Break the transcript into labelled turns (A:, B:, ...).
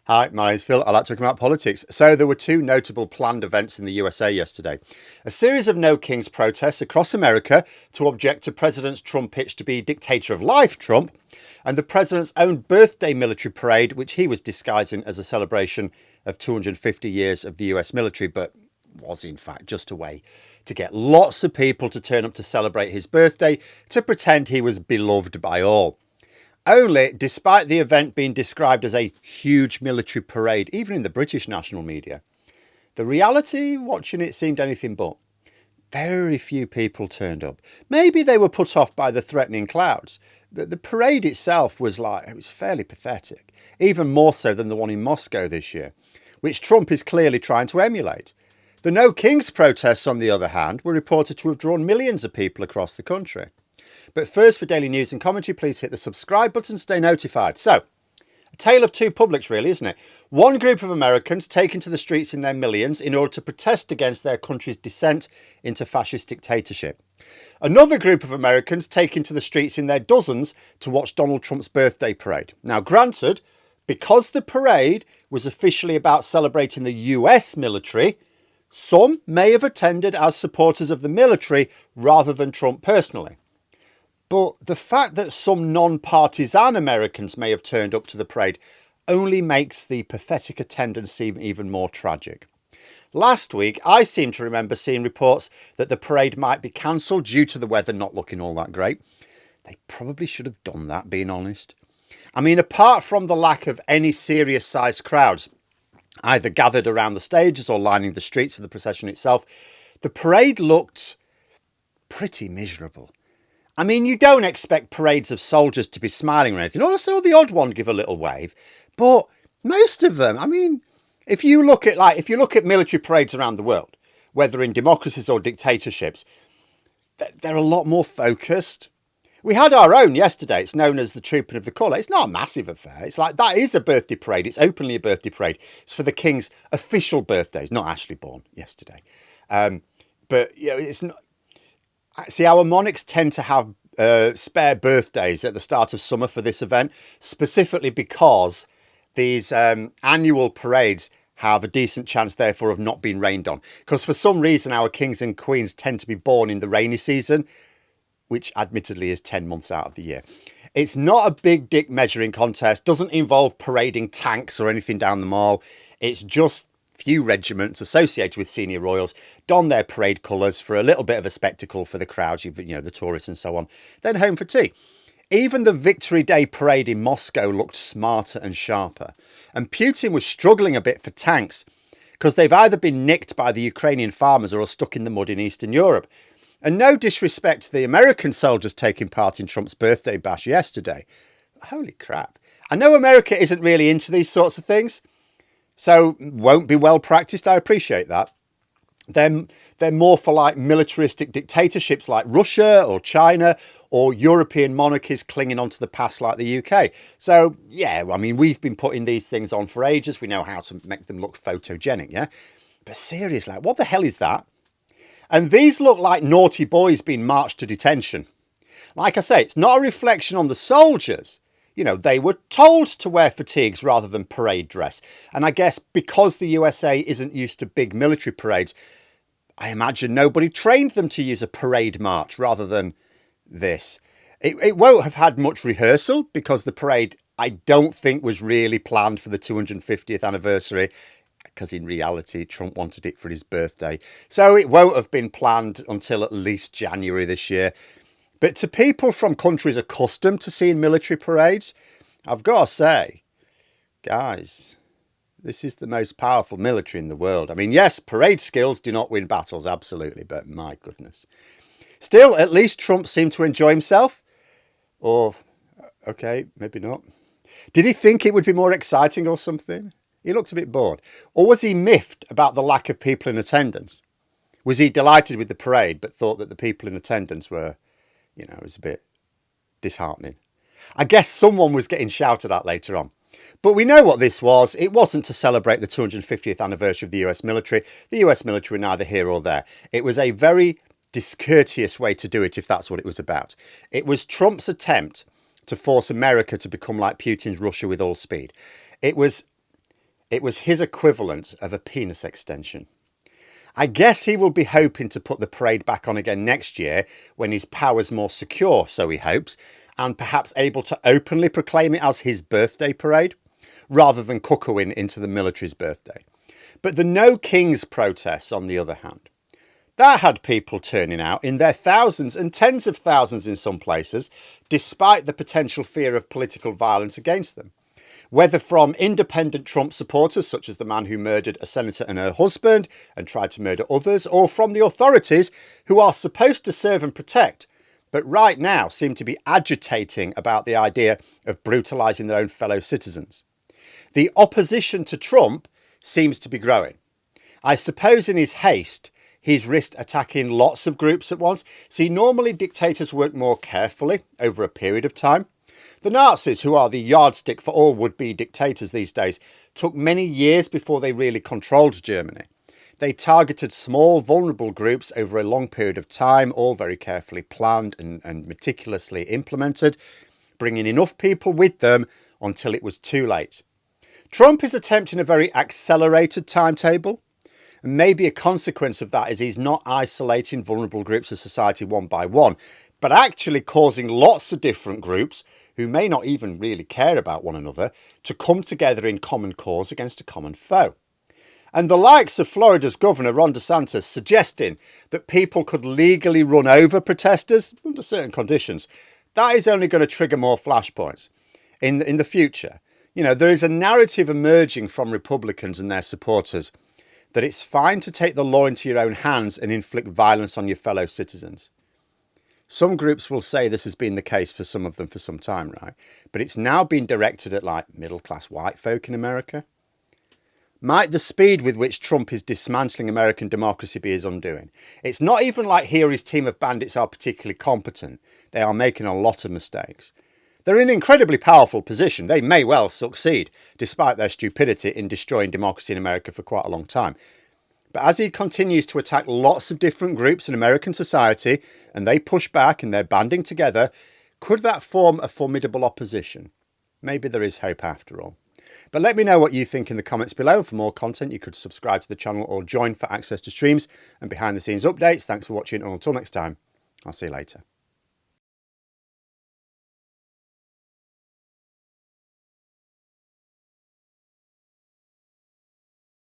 A: Hi, my name's Phil. I like talking about politics. So there were two notable planned events in the USA yesterday. A series of No Kings protests across America to object to President Trump's pitch to be dictator of life, Trump, and the president's own birthday military parade, which he was disguising as a celebration of 250 years of the US military, but was in fact just a way to get lots of people to turn up to celebrate his birthday, to pretend he was beloved by all. Only, despite the event being described as a huge military parade, even in the British national media, the reality watching it seemed anything but. Very few people turned up. Maybe they were put off by the threatening clouds, but the parade itself it was fairly pathetic, even more so than the one in Moscow this year, which Trump is clearly trying to emulate. The No Kings protests, on the other hand, were reported to have drawn millions of people across the country. But first, for daily news and commentary, please hit the subscribe button to stay notified. So, a tale of two publics, really, isn't it? One group of Americans taken to the streets in their millions in order to protest against their country's descent into fascist dictatorship. Another group of Americans taken to the streets in their dozens to watch Donald Trump's birthday parade. Now, granted, because the parade was officially about celebrating the US military, some may have attended as supporters of the military rather than Trump personally. But the fact that some non-partisan Americans may have turned up to the parade only makes the pathetic attendance seem even more tragic. Last week, I seem to remember seeing reports that the parade might be cancelled due to the weather not looking all that great. They probably should have done that, being honest. I mean, apart from the lack of any serious-sized crowds, either gathered around the stages or lining the streets for the procession itself, the parade looked pretty miserable. I mean, you don't expect parades of soldiers to be smiling or anything. Also, the odd one give a little wave. But most of them, I mean, if you look at military parades around the world, whether in democracies or dictatorships, they're a lot more focused. We had our own yesterday. It's known as the Trooping of the Colour. It's not a massive affair. It's like, that is a birthday parade. It's openly a birthday parade. It's for the King's official birthdays, not actually born yesterday. But, you know, it's not. See, our monarchs tend to have spare birthdays at the start of summer for this event, specifically because these annual parades have a decent chance, therefore, of not being rained on. Because for some reason, our kings and queens tend to be born in the rainy season, which admittedly is 10 months out of the year. It's not a big dick measuring contest, doesn't involve parading tanks or anything down the mall. It's just few regiments associated with senior royals don their parade colours for a little bit of a spectacle for the crowds, the tourists and so on, then home for tea. Even the Victory Day parade in Moscow looked smarter and sharper. And Putin was struggling a bit for tanks because they've either been nicked by the Ukrainian farmers or are stuck in the mud in Eastern Europe. And no disrespect to the American soldiers taking part in Trump's birthday bash yesterday. Holy crap. I know America isn't really into these sorts of things, so won't be well practiced. I appreciate that. They're more for like militaristic dictatorships like Russia or China, or European monarchies clinging on to the past like the UK. So, yeah, I mean, we've been putting these things on for ages. We know how to make them look photogenic, yeah? But seriously, what the hell is that? And these look like naughty boys being marched to detention. Like I say, it's not a reflection on the soldiers. You know, they were told to wear fatigues rather than parade dress. And I guess because the USA isn't used to big military parades, I imagine nobody trained them to use a parade march rather than this. It won't have had much rehearsal because the parade, I don't think, was really planned for the 250th anniversary, because in reality, Trump wanted it for his birthday. So it won't have been planned until at least January this year. But to people from countries accustomed to seeing military parades, I've got to say, guys, this is the most powerful military in the world. I mean, yes, parade skills do not win battles, absolutely, but my goodness. Still, at least Trump seemed to enjoy himself. Or, okay, maybe not. Did he think it would be more exciting or something? He looked a bit bored. Or was he miffed about the lack of people in attendance? Was he delighted with the parade, but thought that the people in attendance were, it was a bit disheartening? I guess someone was getting shouted at later on. But we know what this was. It wasn't to celebrate the 250th anniversary of the US military. The US military were neither here or there. It was a very discourteous way to do it, if that's what it was about. It was Trump's attempt to force America to become like Putin's Russia with all speed. It was It was his equivalent of a penis extension. I guess he will be hoping to put the parade back on again next year when his power's more secure, so he hopes, and perhaps able to openly proclaim it as his birthday parade, rather than cuckooing into the military's birthday. But the No Kings protests, on the other hand, that had people turning out in their thousands and tens of thousands in some places, despite the potential fear of political violence against them. Whether from independent Trump supporters, such as the man who murdered a senator and her husband and tried to murder others, or from the authorities who are supposed to serve and protect, but right now seem to be agitating about the idea of brutalising their own fellow citizens. The opposition to Trump seems to be growing. I suppose in his haste, he's risked attacking lots of groups at once. See, normally dictators work more carefully over a period of time. The Nazis, who are the yardstick for all would-be dictators these days, took many years before they really controlled Germany. They targeted small, vulnerable groups over a long period of time, all very carefully planned and meticulously implemented, bringing enough people with them until it was too late. Trump is attempting a very accelerated timetable. And maybe a consequence of that is he's not isolating vulnerable groups of society one by one, but actually causing lots of different groups who may not even really care about one another to come together in common cause against a common foe. And the likes of Florida's Governor Ron DeSantis suggesting that people could legally run over protesters under certain conditions, that is only going to trigger more flashpoints in the future. You know, there is a narrative emerging from Republicans and their supporters that it's fine to take the law into your own hands and inflict violence on your fellow citizens. Some groups will say this has been the case for some of them for some time, right? But it's now been directed at like middle-class white folk in America. Might the speed with which Trump is dismantling American democracy be his undoing? It's not even like he or his team of bandits are particularly competent. They are making a lot of mistakes. They're in an incredibly powerful position. They may well succeed, despite their stupidity in destroying democracy in America for quite a long time. But as he continues to attack lots of different groups in American society, and they push back and they're banding together, could that form a formidable opposition? Maybe there is hope after all. But let me know what you think in the comments below. For more content, you could subscribe to the channel or join for access to streams and behind the scenes updates. Thanks for watching, and until next time, I'll see you later.